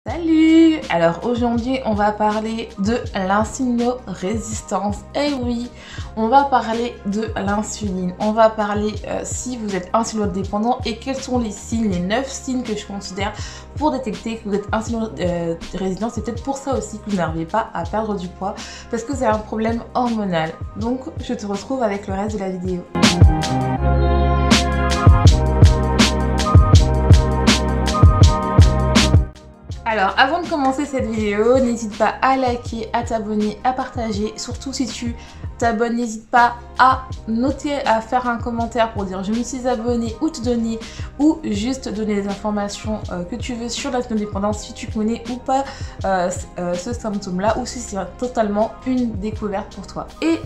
Salut! Alors aujourd'hui on va parler de l'insulino-résistance. Eh oui, on va parler de l'insuline. On va parler si vous êtes insulino-dépendant et quels sont les signes, les 9 signes que je considère pour détecter que vous êtes insulino-résistant. C'est peut-être pour ça aussi que vous n'arrivez pas à perdre du poids parce que c'est un problème hormonal. Donc je te retrouve avec le reste de la vidéo. Alors avant de commencer cette vidéo, n'hésite pas à liker, à t'abonner, à partager. Surtout si tu t'abonnes, n'hésite pas à noter, à faire un commentaire pour dire je me suis abonnée ou te donner ou juste donner les informations que tu veux sur l'insulino-dépendance, si tu connais ou pas ce symptôme là ou si c'est totalement une découverte pour toi. Et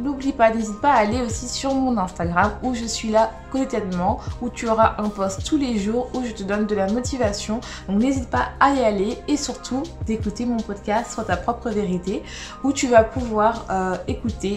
n'oublie pas, n'hésite pas à aller aussi sur mon Instagram où je suis là quotidiennement, où tu auras un post tous les jours où je te donne de la motivation. Donc n'hésite pas à y aller et surtout d'écouter mon podcast Sois ta propre vérité où tu vas pouvoir écouter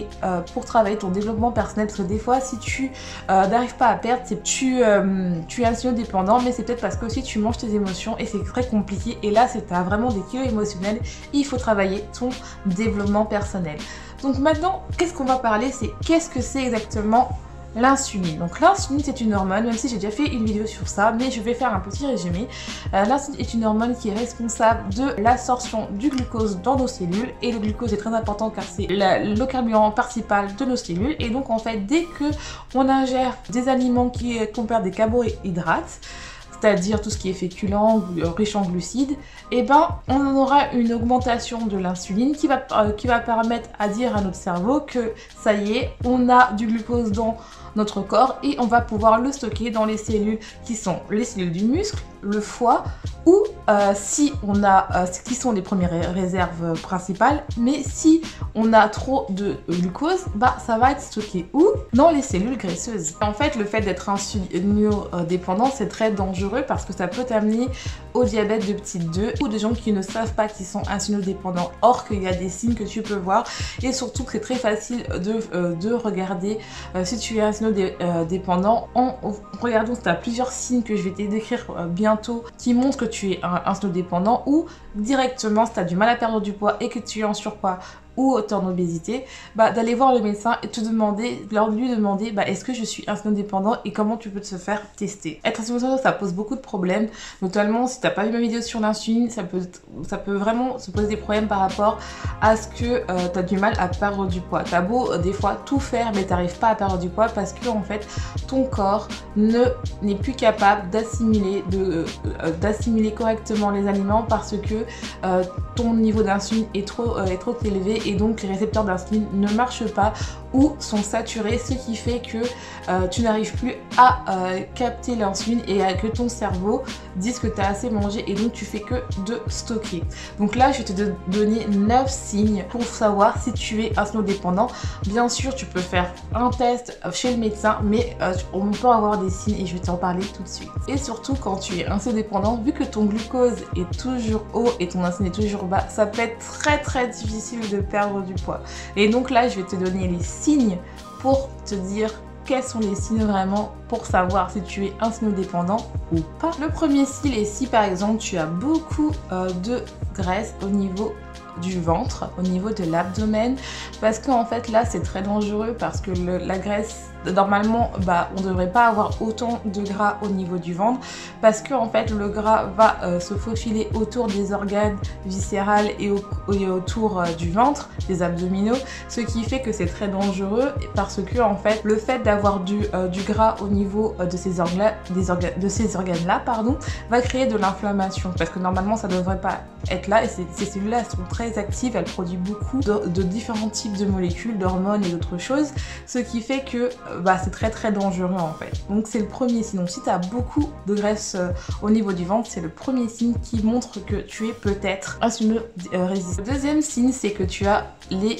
pour travailler ton développement personnel, parce que des fois si tu n'arrives pas à perdre, tu es insulino-dépendant, mais c'est peut-être parce que aussi tu manges tes émotions et c'est très compliqué, et là c'est vraiment des kilos émotionnels et il faut travailler ton développement personnel. Donc maintenant qu'est-ce qu'on va parler, c'est qu'est-ce que c'est exactement l'insuline. Donc l'insuline c'est une hormone, même si j'ai déjà fait une vidéo sur ça, mais je vais faire un petit résumé. L'insuline est une hormone qui est responsable de l'absorption du glucose dans nos cellules, et le glucose est très important car c'est le carburant principal de nos cellules, et donc en fait dès que on ingère des aliments qui comportent des carbohydrates, c'est-à-dire tout ce qui est féculent, riche en glucides, et ben on aura une augmentation de l'insuline qui va permettre à dire à notre cerveau que ça y est, on a du glucose dans notre corps et on va pouvoir le stocker dans les cellules qui sont les cellules du muscle, le foie, ou si on a qui sont les premières réserves principales, mais si on a trop de glucose, bah ça va être stocké où? Dans les cellules graisseuses. En fait, le fait d'être insulino-dépendant, c'est très dangereux parce que ça peut t'amener au diabète de type 2 ou des gens qui ne savent pas qu'ils sont insulino-dépendants, or qu'il y a des signes que tu peux voir, et surtout que c'est très facile de regarder si tu es insulino-dépendant en regardant. Tu as plusieurs signes que je vais te décrire bientôt qui montrent que tu es insulino-dépendant, ou directement si tu as du mal à perdre du poids et que tu es en surpoids ou tu es en obésité, bah, d'aller voir le médecin et lui demander bah, est-ce que je suis insulino-dépendant et comment tu peux te faire tester. Être insulino-dépendant, ça pose beaucoup de problèmes, notamment si tu n'as pas vu ma vidéo sur l'insuline, ça peut vraiment se poser des problèmes par rapport à ce que tu as du mal à perdre du poids. Tu as beau des fois tout faire mais tu n'arrives pas à perdre du poids parce que en fait ton corps n'est plus capable d'assimiler correctement les aliments parce que ton niveau d'insuline est trop élevé, et donc les récepteurs d'insuline ne marchent pas ou sont saturés, ce qui fait que tu n'arrives plus à capter l'insuline et que ton cerveau dise que tu as assez mangé, et donc tu fais que de stocker. Donc là je vais te donner 9 signes pour savoir si tu es insulino-dépendant. Bien sûr tu peux faire un test chez le médecin, mais on peut avoir des signes et je vais t'en parler tout de suite. Et surtout quand tu es insulino-dépendant, vu que ton glucose est toujours haut et ton insuline est toujours bas, ça peut être très difficile de perdre du poids. Et donc là je vais te donner les signes pour te dire quels sont les signes vraiment pour savoir si tu es insulino-dépendant ou pas. Le premier signe est si par exemple tu as beaucoup de graisse au niveau du ventre, au niveau de l'abdomen, parce qu'en fait là c'est très dangereux parce que la graisse, normalement on ne devrait pas avoir autant de gras au niveau du ventre, parce que en fait le gras va se faufiler autour des organes viscérales et autour du ventre, des abdominaux, ce qui fait que c'est très dangereux parce que en fait le fait d'avoir du gras au niveau de ces organes là va créer de l'inflammation, parce que normalement ça ne devrait pas être là, et ces cellules là sont très actives, elles produisent beaucoup de différents types de molécules, d'hormones et d'autres choses, ce qui fait que c'est très dangereux en fait. Donc c'est le premier signe. Donc si tu as beaucoup de graisse au niveau du ventre, c'est le premier signe qui montre que tu es peut-être insulino-résistant. Le deuxième signe, c'est que tu as les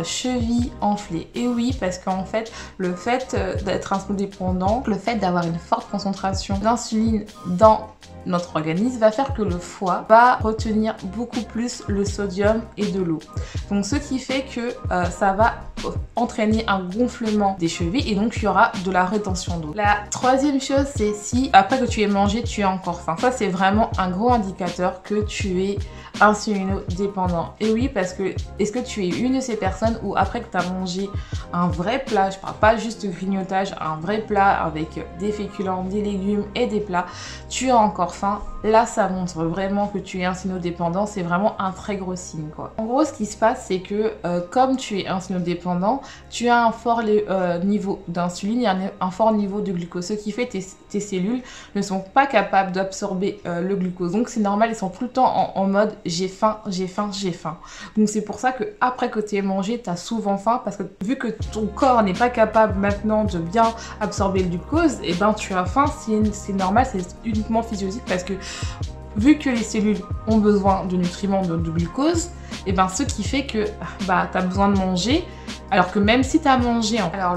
chevilles enflées. Et oui, parce qu'en fait le fait d'être insulino-dépendant, le fait d'avoir une forte concentration d'insuline dans notre organisme va faire que le foie va retenir beaucoup plus le sodium et de l'eau. Donc ce qui fait que ça va entraîner un gonflement des chevilles et donc il y aura de la rétention d'eau. La troisième chose, c'est si après que tu aies mangé, tu as encore faim. Ça, c'est vraiment un gros indicateur que tu es insulino-dépendant. Et oui, parce que est-ce que tu es une de ces personnes où après que tu as mangé un vrai plat, je parle pas juste de grignotage, un vrai plat avec des féculents, des légumes et des plats, tu as encore faim? Là, ça montre vraiment que tu es insulino-dépendant. C'est vraiment un très gros signe, quoi. En gros, ce qui se passe, c'est que comme tu es insulino-dépendant, tu as un fort niveau d'insuline et un fort niveau de glucose, ce qui fait que tes cellules ne sont pas capables d'absorber le glucose. Donc c'est normal, ils sont tout le temps en mode j'ai faim, j'ai faim, j'ai faim. Donc c'est pour ça que après que tu aies mangé, tu as souvent faim, parce que vu que ton corps n'est pas capable maintenant de bien absorber le glucose, et ben tu as faim. C'est normal, c'est uniquement physiologique, parce que vu que les cellules ont besoin de nutriments, de glucose, et ben ce qui fait que bah, tu as besoin de manger, alors que même si tu as mangé. Alors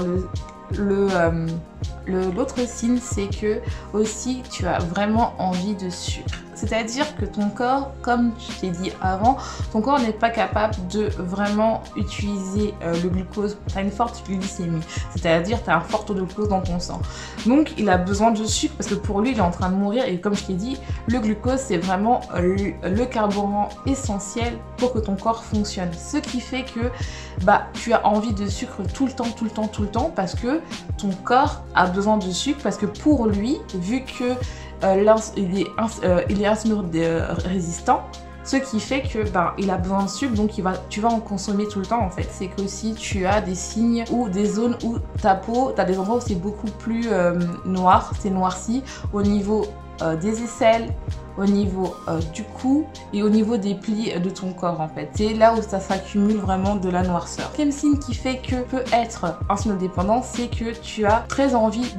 l'autre signe, c'est que aussi tu as vraiment envie de sucre. C'est-à-dire que ton corps, comme je t'ai dit avant, ton corps n'est pas capable de vraiment utiliser le glucose. Tu as une forte glycémie, c'est-à-dire tu as un fort taux de glucose dans ton sang. Donc il a besoin de sucre parce que pour lui, il est en train de mourir. Et comme je t'ai dit, le glucose, c'est vraiment le carburant essentiel pour que ton corps fonctionne. Ce qui fait que bah, tu as envie de sucre tout le temps, tout le temps, tout le temps, parce que ton corps a besoin de sucre, parce que pour lui, vu que il est insulino-résistant, ce qui fait que ben, il a besoin de sucre, donc tu vas en consommer tout le temps en fait. C'est que si tu as des signes ou des zones où ta peau, tu as des endroits où c'est beaucoup plus noir, c'est noirci au niveau des aisselles, au niveau du cou et au niveau des plis de ton corps en fait. C'est là où ça s'accumule vraiment de la noirceur. Le deuxième signe qui fait que peut être insulino-dépendant, c'est que tu as très envie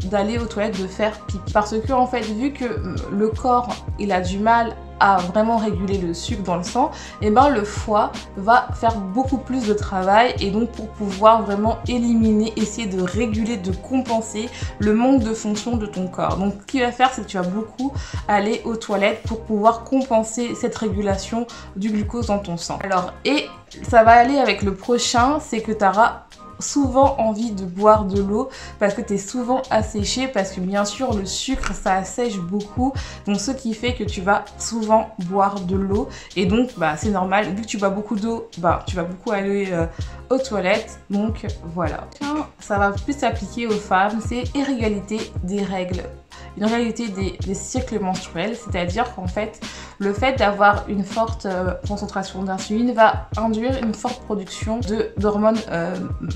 d'aller aux toilettes, de faire pipi. Parce que en fait, vu que le corps il a du mal à vraiment réguler le sucre dans le sang, et ben le foie va faire beaucoup plus de travail, et donc pour pouvoir vraiment éliminer, essayer de réguler, de compenser le manque de fonction de ton corps. Donc ce qu'il va faire, c'est que tu vas beaucoup aller aux toilettes pour pouvoir compenser cette régulation du glucose dans ton sang. Alors, et ça va aller avec le prochain, c'est que tu auras souvent envie de boire de l'eau parce que tu es souvent asséché, parce que bien sûr le sucre ça assèche beaucoup, donc ce qui fait que tu vas souvent boire de l'eau, et donc bah c'est normal, vu que tu bois beaucoup d'eau, bah tu vas beaucoup aller aux toilettes. Donc voilà. Ça va plus s'appliquer aux femmes, c'est irrégularité des règles, une réalité des cycles menstruels, c'est-à-dire qu'en fait le fait d'avoir une forte concentration d'insuline va induire une forte production d'hormones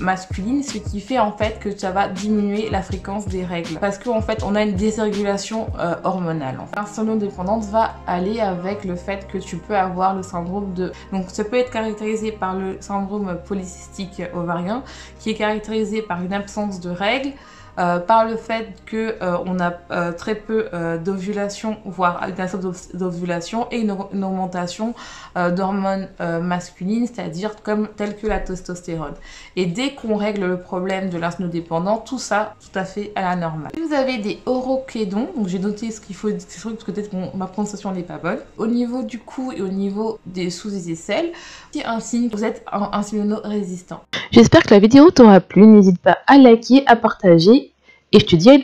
masculines, ce qui fait en fait que ça va diminuer la fréquence des règles, parce qu'en fait on a une désrégulation hormonale. L'insulino-dépendance va aller avec le fait que tu peux avoir le syndrome de... Donc ça peut être caractérisé par le syndrome polycystique ovarien, qui est caractérisé par une absence de règles, par le fait qu'on a très peu d'ovulation, voire une absence d'ovulation, et une augmentation d'hormones masculines, c'est-à-dire telles que la testostérone. Et dès qu'on règle le problème de l'insulino-dépendant, tout ça tout à fait à la normale. Si vous avez des orochédons, donc j'ai noté ce qu'il faut, parce que peut-être que ma prononciation n'est pas bonne, au niveau du cou et au niveau des sous des aisselles, c'est un signe que vous êtes insulino-résistant. J'espère que la vidéo t'aura plu, n'hésite pas à liker, à partager, et je te dis à